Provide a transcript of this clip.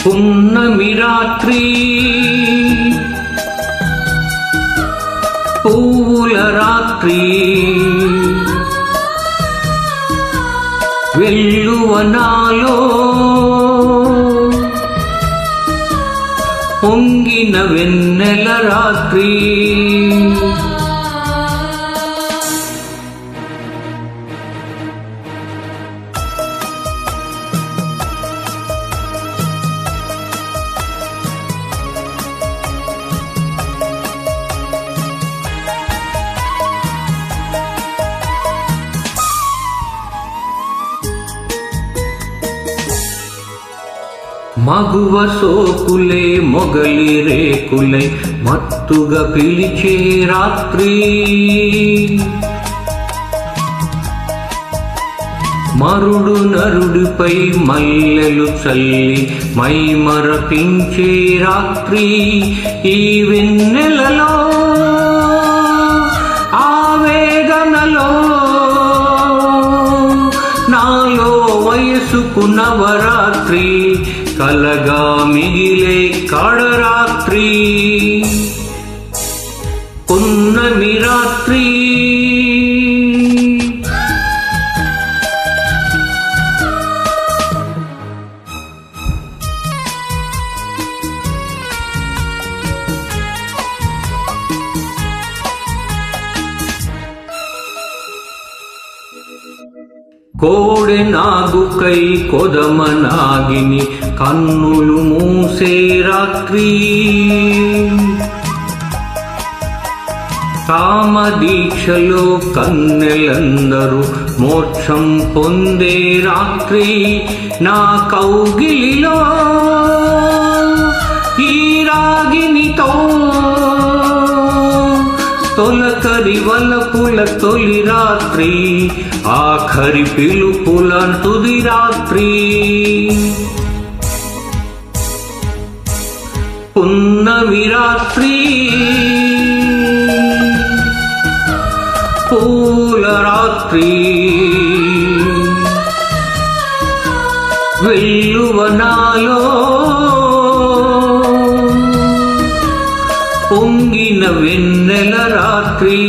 పున్నమి రాత్రి పూల రాత్రి వెల్లువనాలో పొంగిన వెన్నెల రాత్రి మగువ సోకులే మొగలి రేకులై మత్తుగా పిలిచే రాత్రి మరుడు నరుడిపై మల్లెలు చల్లి మై మరపించే రాత్రి ఈ వెన్నెలలో ఆవేదనలో నాలో వయసుకు నవరాత్రి కలగా మిగిలే కాడరాత్రి పున్నమి రాత్రి కోడె నాగుకై కొదమ నాగిని కన్నులు మూసే రాత్రి కామదీక్షలో కన్నెలందరూ మోక్షం పొందే రాత్రి నా కౌగిలిలో ఈ రాగినితో తొలకరి వలపుల తొలి రాత్రి ఆఖరి పిలుపుల తుది రాత్రి పున్నమి రాత్రి పూల రాత్రి వెల్లువనాలో పొంగిన వెన్నెల రాత్రి